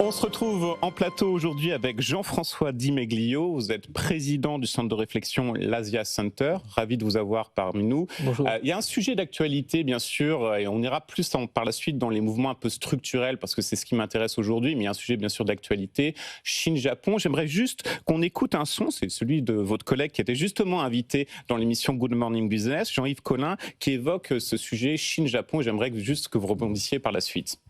On se retrouve en plateau aujourd'hui avec Jean-François Di Meglio. Vous êtes président du centre de réflexion l'Asia Center. Ravi de vous avoir parmi nous. Bonjour. Il y a un sujet d'actualité, bien sûr, et on ira plus par la suite dans les mouvements un peu structurels, parce que c'est ce qui m'intéresse aujourd'hui, mais il y a un sujet, bien sûr, d'actualité. Chine-Japon. J'aimerais juste qu'on écoute un son, c'est celui de votre collègue qui était justement invité dans l'émission Good Morning Business, Jean-Yves Collin, qui évoque ce sujet Chine-Japon, et j'aimerais juste que vous rebondissiez par la suite.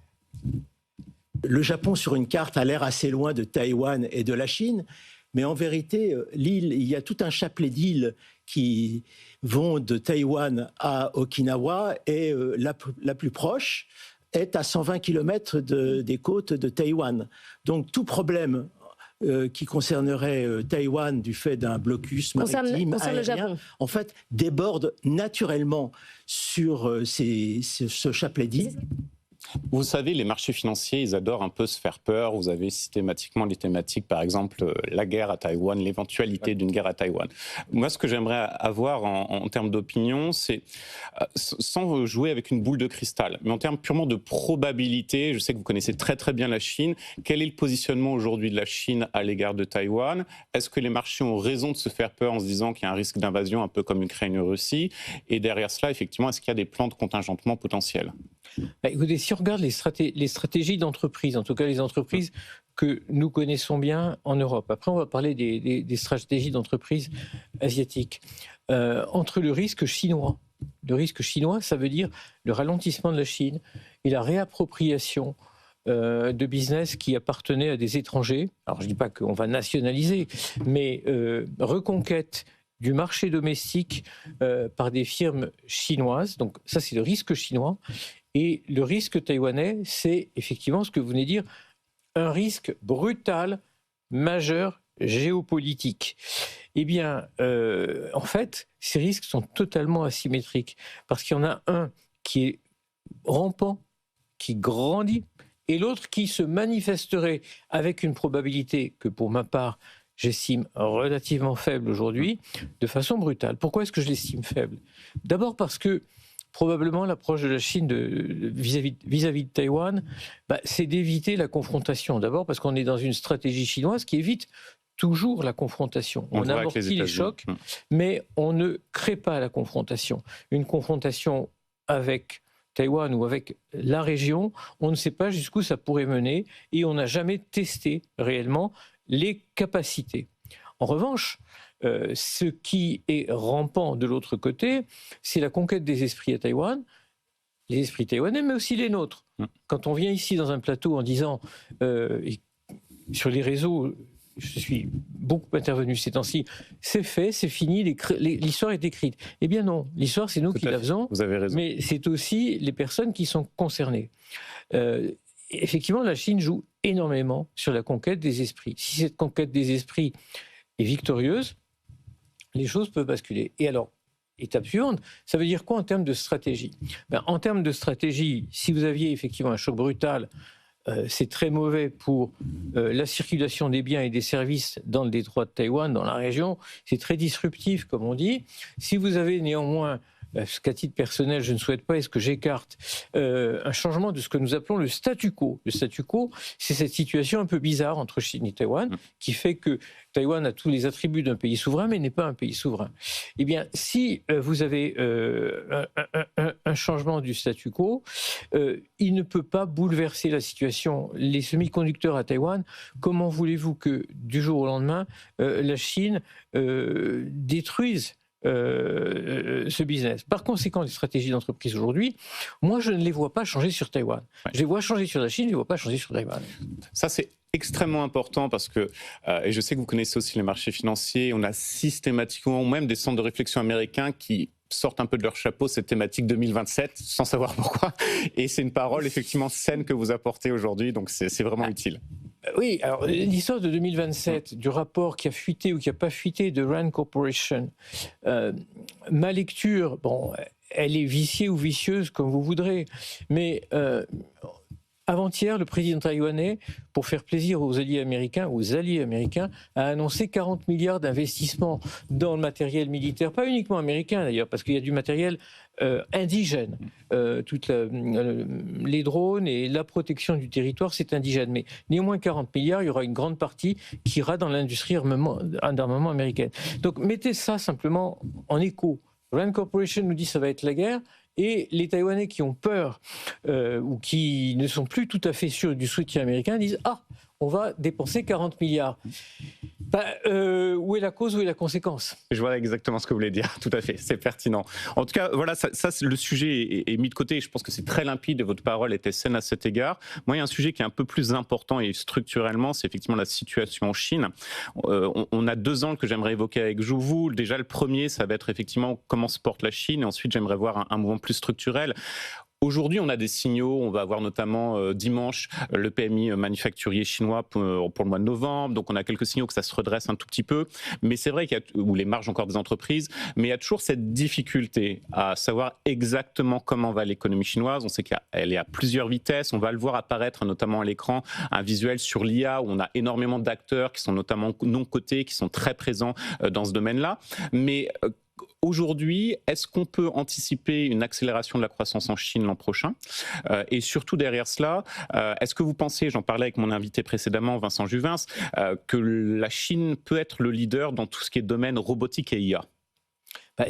Le Japon, sur une carte, a l'air assez loin de Taïwan et de la Chine, mais en vérité, l'île, il y a tout un chapelet d'îles qui vont de Taïwan à Okinawa, et la plus proche est à 120 km des côtes de Taïwan. Donc tout problème qui concernerait Taïwan du fait d'un blocus maritime aérien, en fait, déborde naturellement sur ce chapelet d'îles. Vous savez, les marchés financiers, ils adorent un peu se faire peur. Vous avez systématiquement les thématiques, par exemple, la guerre à Taïwan, l'éventualité d'une guerre à Taïwan. Moi, ce que j'aimerais avoir en termes d'opinion, c'est, sans jouer avec une boule de cristal, mais en termes purement de probabilité, je sais que vous connaissez très très bien la Chine, quel est le positionnement aujourd'hui de la Chine à l'égard de Taïwan? Est-ce que les marchés ont raison de se faire peur en se disant qu'il y a un risque d'invasion, un peu comme Ukraine et Russie? Et derrière cela, effectivement, est-ce qu'il y a des plans de contingentement potentiels? Écoutez, si on regarde les stratégies d'entreprise, en tout cas les entreprises que nous connaissons bien en Europe, après on va parler des stratégies d'entreprise asiatiques, entre le risque chinois, ça veut dire le ralentissement de la Chine et la réappropriation de business qui appartenaient à des étrangers. Alors je ne dis pas qu'on va nationaliser, mais reconquête du marché domestique par des firmes chinoises. Donc ça, c'est le risque chinois. Et le risque taïwanais, c'est effectivement ce que vous venez de dire, un risque brutal, majeur, géopolitique. Eh bien, en fait, ces risques sont totalement asymétriques. Parce qu'il y en a un qui est rampant, qui grandit, et l'autre qui se manifesterait avec une probabilité que, pour ma part, j'estime relativement faible aujourd'hui, de façon brutale. Pourquoi est-ce que je l'estime faible? D'abord parce que probablement l'approche de la Chine vis-à-vis de Taïwan, c'est d'éviter la confrontation. D'abord parce qu'on est dans une stratégie chinoise qui évite toujours la confrontation. On amortit les chocs, mais on ne crée pas la confrontation. Une confrontation avec Taïwan ou avec la région, on ne sait pas jusqu'où ça pourrait mener et on n'a jamais testé réellement les capacités. En revanche, ce qui est rampant de l'autre côté, c'est la conquête des esprits à Taïwan, les esprits taïwanais, mais aussi les nôtres. Quand on vient ici dans un plateau en disant, sur les réseaux, je suis beaucoup intervenu ces temps-ci, c'est fait, c'est fini, l'histoire est écrite. Eh bien non, l'histoire c'est nous qui la faisons, vous avez raison. Mais c'est aussi les personnes qui sont concernées. Effectivement, la Chine joue énormément sur la conquête des esprits. Si cette conquête des esprits est victorieuse, les choses peuvent basculer. Et alors, étape suivante, ça veut dire quoi en termes de stratégie? En termes de stratégie, si vous aviez effectivement un choc brutal, c'est très mauvais pour la circulation des biens et des services dans le détroit de Taïwan, dans la région. C'est très disruptif, comme on dit. Si vous avez néanmoins, ce qu'à titre personnel, je ne souhaite pas, est-ce que j'écarte un changement de ce que nous appelons le statu quo. Le statu quo, c'est cette situation un peu bizarre entre Chine et Taïwan, qui fait que Taïwan a tous les attributs d'un pays souverain, mais n'est pas un pays souverain. Eh bien, si vous avez un changement du statu quo, il ne peut pas bouleverser la situation. Les semi-conducteurs à Taïwan, comment voulez-vous que, du jour au lendemain, la Chine détruise ce business? Par conséquent, les stratégies d'entreprise aujourd'hui, moi, je ne les vois pas changer sur Taïwan. Ouais. Je les vois changer sur la Chine, je ne les vois pas changer sur Taïwan. Ça, c'est extrêmement important parce que, et je sais que vous connaissez aussi les marchés financiers, on a systématiquement, même des centres de réflexion américains qui sortent un peu de leur chapeau cette thématique 2027, sans savoir pourquoi. Et c'est une parole effectivement saine que vous apportez aujourd'hui, donc c'est vraiment utile. Oui, alors l'histoire de 2027, du rapport qui a fuité ou qui n'a pas fuité de Rand Corporation, ma lecture, bon, elle est viciée ou vicieuse comme vous voudrez, mais Avant-hier, le président taïwanais, pour faire plaisir aux alliés américains, a annoncé 40 milliards d'investissements dans le matériel militaire, pas uniquement américain d'ailleurs, parce qu'il y a du matériel indigène. Les drones et la protection du territoire, c'est indigène. Mais néanmoins 40 milliards, il y aura une grande partie qui ira dans l'industrie d'armement américaine. Donc mettez ça simplement en écho. Rand Corporation nous dit que ça va être la guerre. Et les Taïwanais qui ont peur ou qui ne sont plus tout à fait sûrs du soutien américain disent « Ah, on va dépenser 40 milliards ». Où est la cause, où est la conséquence ? Je vois exactement ce que vous voulez dire, tout à fait, c'est pertinent. En tout cas, voilà, ça le sujet est mis de côté, je pense que c'est très limpide et votre parole était saine à cet égard. Moi, il y a un sujet qui est un peu plus important et structurellement, c'est effectivement la situation en Chine. On a 2 angles que j'aimerais évoquer avec vous. Déjà, le premier, ça va être effectivement comment se porte la Chine, et ensuite, j'aimerais voir un mouvement plus structurel. Aujourd'hui, on a des signaux. On va avoir notamment dimanche le PMI manufacturier chinois pour le mois de novembre. Donc, on a quelques signaux que ça se redresse un tout petit peu. Mais c'est vrai qu'il y a, ou les marges encore des entreprises, mais il y a toujours cette difficulté à savoir exactement comment va l'économie chinoise. On sait qu'elle est à plusieurs vitesses. On va le voir apparaître notamment à l'écran, un visuel sur l'IA où on a énormément d'acteurs qui sont notamment non cotés, qui sont très présents dans ce domaine-là. Mais aujourd'hui, est-ce qu'on peut anticiper une accélération de la croissance en Chine l'an prochain ? Et surtout derrière cela, est-ce que vous pensez, j'en parlais avec mon invité précédemment, Vincent Juvins, que la Chine peut être le leader dans tout ce qui est domaine robotique et IA ?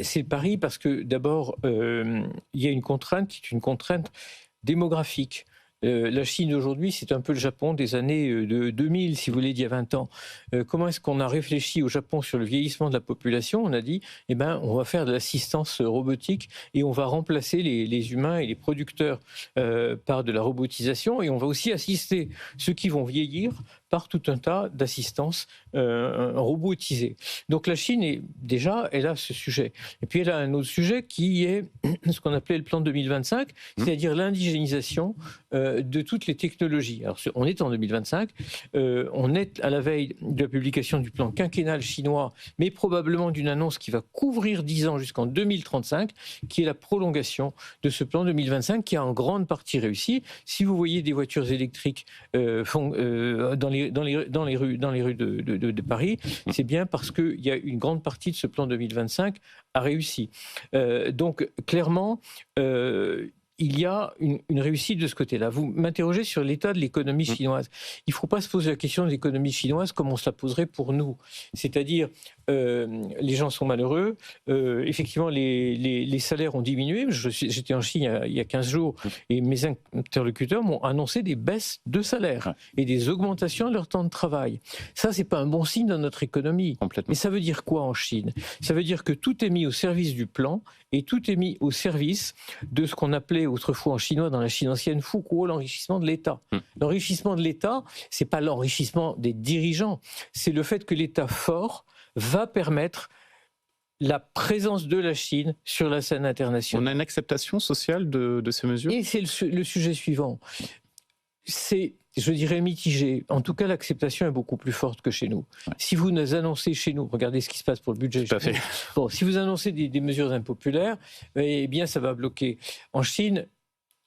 C'est le pari parce que d'abord, il y a une contrainte qui est une contrainte démographique. La Chine aujourd'hui, c'est un peu le Japon des années 2000, si vous voulez, d'il y a 20 ans. Comment est-ce qu'on a réfléchi au Japon sur le vieillissement de la population ? On a dit, on va faire de l'assistance robotique et on va remplacer les humains et les producteurs par de la robotisation, et on va aussi assister ceux qui vont vieillir par tout un tas d'assistances robotisées. Donc la Chine, elle a ce sujet. Et puis elle a un autre sujet qui est ce qu'on appelait le plan 2025, c'est-à-dire l'indigénisation de toutes les technologies. Alors on est en 2025, on est à la veille de la publication du plan quinquennal chinois, mais probablement d'une annonce qui va couvrir 10 ans jusqu'en 2035, qui est la prolongation de ce plan 2025 qui a en grande partie réussi. Si vous voyez des voitures électriques dans les rues de Paris, c'est bien parce qu'il y a une grande partie de ce plan 2025 a réussi. Donc clairement, il y a une réussite de ce côté-là. Vous m'interrogez sur l'état de l'économie chinoise. Il ne faut pas se poser la question de l'économie chinoise comme on se la poserait pour nous. C'est-à-dire, les gens sont malheureux. Effectivement, les salaires ont diminué. J'étais en Chine il y a 15 jours et mes interlocuteurs m'ont annoncé des baisses de salaire et des augmentations de leur temps de travail. Ça, ce n'est pas un bon signe dans notre économie. Mais ça veut dire quoi en Chine ? Ça veut dire que tout est mis au service du plan et tout est mis au service de ce qu'on appelait autrefois en chinois, dans la Chine ancienne, Fukuo, l'enrichissement de l'État. L'enrichissement de l'État, c'est pas l'enrichissement des dirigeants, c'est le fait que l'État fort va permettre la présence de la Chine sur la scène internationale. On a une acceptation sociale de ces mesures ? Et c'est le sujet suivant. C'est, je dirais, mitigé. En tout cas, l'acceptation est beaucoup plus forte que chez nous. Si vous nous annoncez chez nous, regardez ce qui se passe pour le budget. Tout à fait. Bon, si vous annoncez des mesures impopulaires, eh bien, ça va bloquer. En Chine,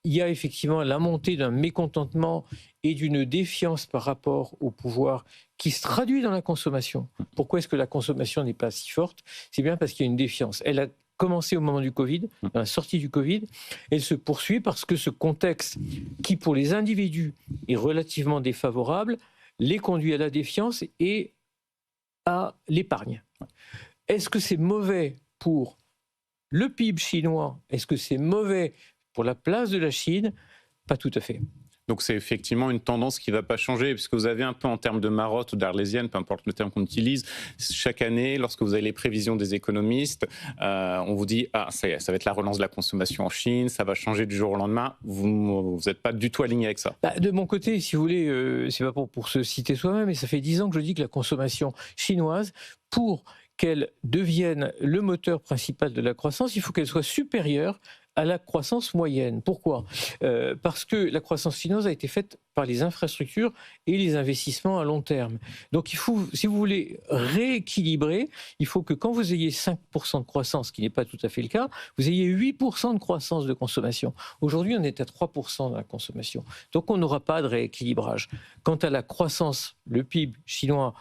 il y a effectivement la montée d'un mécontentement et d'une défiance par rapport au pouvoir qui se traduit dans la consommation. Pourquoi est-ce que la consommation n'est pas si forte ? C'est bien parce qu'il y a une défiance. Elle a commencé au moment du Covid, dans la sortie du Covid. Elle se poursuit parce que ce contexte, qui pour les individus est relativement défavorable, les conduit à la défiance et à l'épargne. Est-ce que c'est mauvais pour le PIB chinois ? Est-ce que c'est mauvais pour la place de la Chine ? Pas tout à fait. Donc c'est effectivement une tendance qui ne va pas changer, puisque vous avez un peu en termes de marotte ou d'arlésienne, peu importe le terme qu'on utilise, chaque année, lorsque vous avez les prévisions des économistes, on vous dit « Ah, ça y est, ça va être la relance de la consommation en Chine, ça va changer du jour au lendemain ». Vous n'êtes pas du tout aligné avec ça. De mon côté, si vous voulez, c'est pas pour se citer soi-même, mais ça fait 10 ans que je dis que la consommation chinoise, pour qu'elle devienne le moteur principal de la croissance, il faut qu'elle soit supérieure à la croissance moyenne. Pourquoi ? Parce que la croissance chinoise a été faite par les infrastructures et les investissements à long terme. Donc il faut, si vous voulez rééquilibrer, il faut que quand vous ayez 5% de croissance, ce qui n'est pas tout à fait le cas, vous ayez 8% de croissance de consommation. Aujourd'hui, on est à 3% dans la consommation. Donc on n'aura pas de rééquilibrage. Quant à la croissance, le PIB chinois,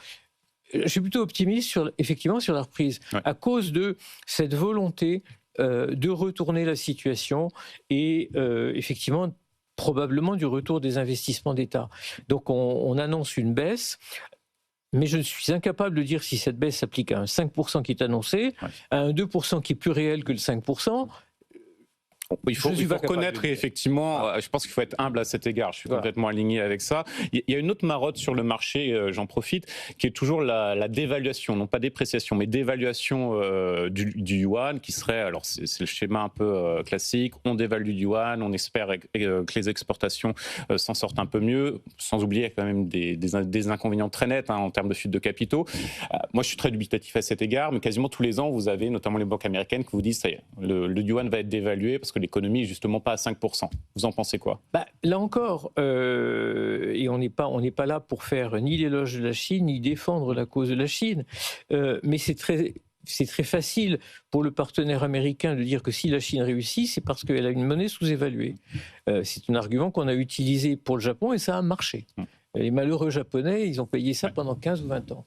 je suis plutôt optimiste effectivement sur la reprise, à cause de cette volonté de retourner la situation et effectivement probablement du retour des investissements d'État. Donc on annonce une baisse, mais je suis incapable de dire si cette baisse s'applique à un 5% qui est annoncé, à un 2% qui est plus réel que le 5%. Il faut reconnaître, et effectivement, je pense qu'il faut être humble à cet égard. Je suis complètement aligné avec ça. Il y a une autre marotte sur le marché, j'en profite, qui est toujours la dévaluation, non pas dépréciation, mais dévaluation du yuan, qui serait, alors c'est le schéma un peu classique, on dévalue du yuan, on espère que les exportations s'en sortent un peu mieux, sans oublier quand même des inconvénients très nets en termes de fuite de capitaux. Moi, je suis très dubitatif à cet égard, mais quasiment tous les ans, vous avez notamment les banques américaines qui vous disent, ça y est, le yuan va être dévalué parce que l'économie est justement pas à 5%. Vous en pensez quoi ? Là encore, et on n'est pas là pour faire ni l'éloge de la Chine, ni défendre la cause de la Chine, mais c'est très facile pour le partenaire américain de dire que si la Chine réussit, c'est parce qu'elle a une monnaie sous-évaluée. C'est un argument qu'on a utilisé pour le Japon et ça a marché. Les malheureux Japonais, ils ont payé ça pendant 15 ou 20 ans.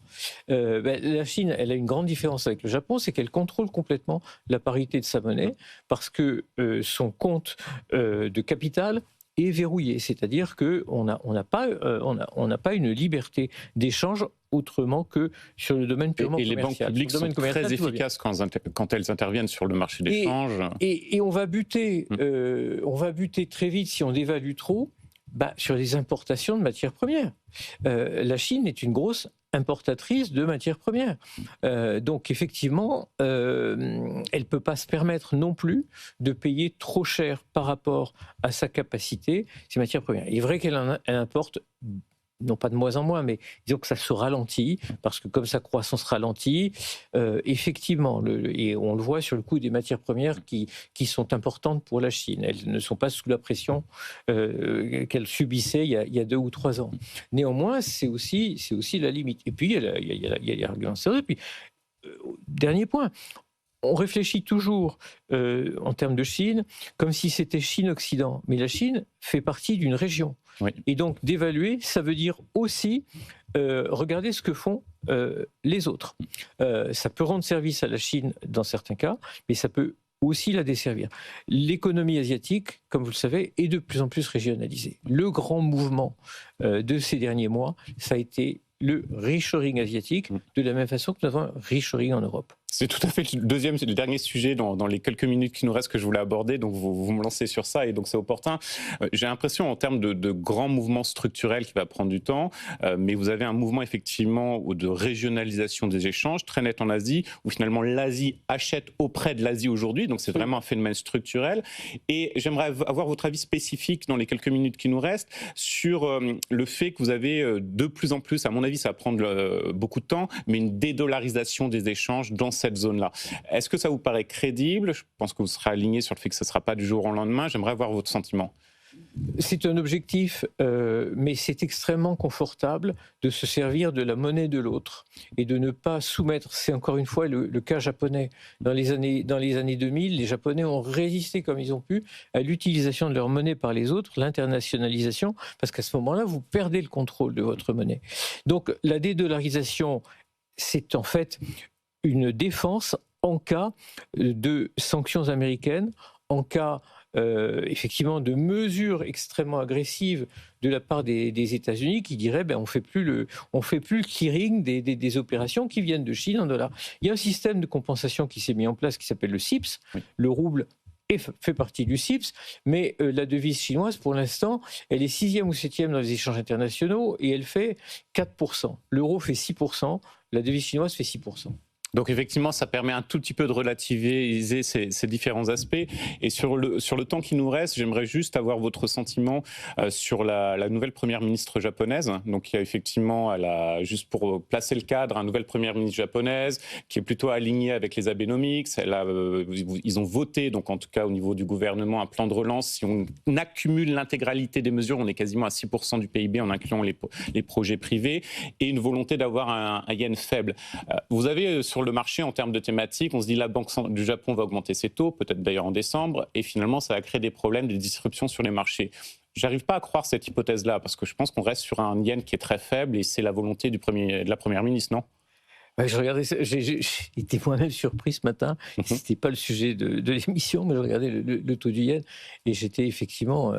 La Chine, elle a une grande différence avec le Japon, c'est qu'elle contrôle complètement la parité de sa monnaie parce que son compte de capital est verrouillé. C'est-à-dire qu'on n'a pas une liberté d'échange autrement que sur le domaine purement commercial. Et les banques publiques sont très efficaces quand elles interviennent sur le marché d'échange. Et on va buter très vite si on dévalue trop. Sur les importations de matières premières. La Chine est une grosse importatrice de matières premières. Donc effectivement, elle ne peut pas se permettre non plus de payer trop cher par rapport à sa capacité, ces matières premières. Il est vrai qu'elle importe, non pas de moins en moins, mais disons que ça se ralentit, parce que comme sa croissance ralentit, effectivement, et on le voit sur le coût des matières premières qui sont importantes pour la Chine. Elles ne sont pas sous la pression qu'elles subissaient il y a 2 ou 3 ans. Néanmoins, c'est aussi la limite. Et puis, il y a les arguments sérieux. Puis, dernier point, on réfléchit toujours en termes de Chine comme si c'était Chine-Occident. Mais la Chine fait partie d'une région. Oui. Et donc, d'évaluer, ça veut dire aussi regarder ce que font les autres. Ça peut rendre service à la Chine dans certains cas, mais ça peut aussi la desservir. L'économie asiatique, comme vous le savez, est de plus en plus régionalisée. Le grand mouvement de ces derniers mois, ça a été le reshoring asiatique, de la même façon que nous avons un reshoring en Europe. C'est tout à fait le dernier sujet dans les quelques minutes qui nous restent que je voulais aborder, donc vous me lancez sur ça et donc c'est opportun. J'ai l'impression en termes de grands mouvements structurels qui va prendre du temps, mais vous avez un mouvement effectivement de régionalisation des échanges très net en Asie, où finalement l'Asie achète auprès de l'Asie aujourd'hui, donc c'est vraiment un phénomène structurel. Et j'aimerais avoir votre avis spécifique dans les quelques minutes qui nous restent sur le fait que vous avez de plus en plus, à mon avis ça va prendre beaucoup de temps, mais une dédollarisation des échanges dans cette zone-là. Est-ce que ça vous paraît crédible ? Je pense que vous serez aligné sur le fait que ce ne sera pas du jour au lendemain. J'aimerais avoir votre sentiment. C'est un objectif, mais c'est extrêmement confortable de se servir de la monnaie de l'autre et de ne pas soumettre. C'est encore une fois le cas japonais. Dans les années 2000, les Japonais ont résisté comme ils ont pu à l'utilisation de leur monnaie par les autres, l'internationalisation, parce qu'à ce moment-là, vous perdez le contrôle de votre monnaie. Donc la dédollarisation, c'est en fait une défense en cas de sanctions américaines, en cas effectivement de mesures extrêmement agressives de la part des États-Unis qui diraient on fait plus le clearing des opérations qui viennent de Chine en dollars. Il y a un système de compensation qui s'est mis en place qui s'appelle le CIPS, le rouble fait partie du CIPS, mais la devise chinoise, pour l'instant, elle est 6e ou 7e dans les échanges internationaux et elle fait 4%. L'euro fait 6%, la devise chinoise fait 6%. Donc effectivement, ça permet un tout petit peu de relativiser ces différents aspects. Et sur le temps qui nous reste, j'aimerais juste avoir votre sentiment sur la nouvelle première ministre japonaise. Donc il y a effectivement, juste pour placer le cadre, une nouvelle première ministre japonaise qui est plutôt alignée avec les Abenomics. Ils ont voté, donc en tout cas au niveau du gouvernement, un plan de relance. Si on accumule l'intégralité des mesures, on est quasiment à 6% du PIB en incluant les projets privés, et une volonté d'avoir un yen faible. Vous avez sur le marché, en termes de thématiques, on se dit la Banque du Japon va augmenter ses taux, peut-être d'ailleurs en décembre, et finalement ça va créer des problèmes, des disruptions sur les marchés. J'arrive pas à croire cette hypothèse-là, parce que je pense qu'on reste sur un yen qui est très faible, et c'est la volonté de la première ministre, non ? Je regardais ça, j'étais moi-même surpris ce matin. C'était pas le sujet de l'émission, mais je regardais le taux du yen et j'étais effectivement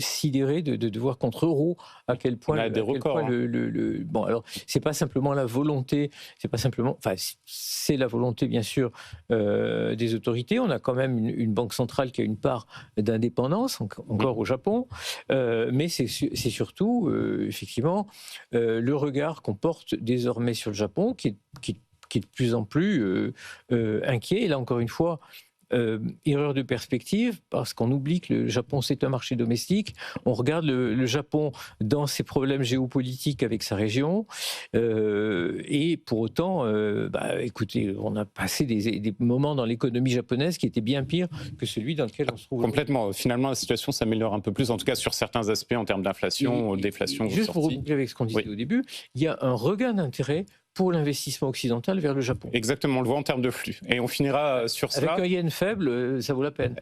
sidéré de voir contre euro à quel point. On a des records. Bon, alors c'est pas simplement la volonté, c'est la volonté bien sûr des autorités. On a quand même une banque centrale qui a une part d'indépendance encore au Japon, mais c'est surtout effectivement le regard qu'on porte désormais sur le Japon qui est de plus en plus inquiet. Et là, encore une fois, erreur de perspective, parce qu'on oublie que le Japon, c'est un marché domestique. On regarde le Japon dans ses problèmes géopolitiques avec sa région. Et pour autant, écoutez, on a passé des moments dans l'économie japonaise qui étaient bien pires que celui dans lequel on se trouve. Complètement. Finalement, la situation s'améliore un peu plus, en tout cas sur certains aspects en termes d'inflation, déflation. Juste pour reboucler avec ce qu'on disait au début, il y a un regain d'intérêt pour l'investissement occidental vers le Japon. Exactement, on le voit en termes de flux. Et on finira sur ça. Avec un yen faible, ça vaut la peine.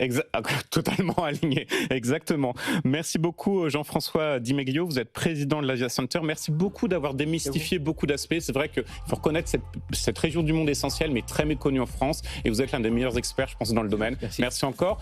Totalement aligné, exactement. Merci beaucoup Jean-François Di Meglio, vous êtes président de l'Asia Center. Merci beaucoup d'avoir démystifié beaucoup d'aspects. C'est vrai qu'il faut reconnaître cette région du monde essentielle, mais très méconnue en France. Et vous êtes l'un des meilleurs experts, je pense, dans le domaine. Merci encore.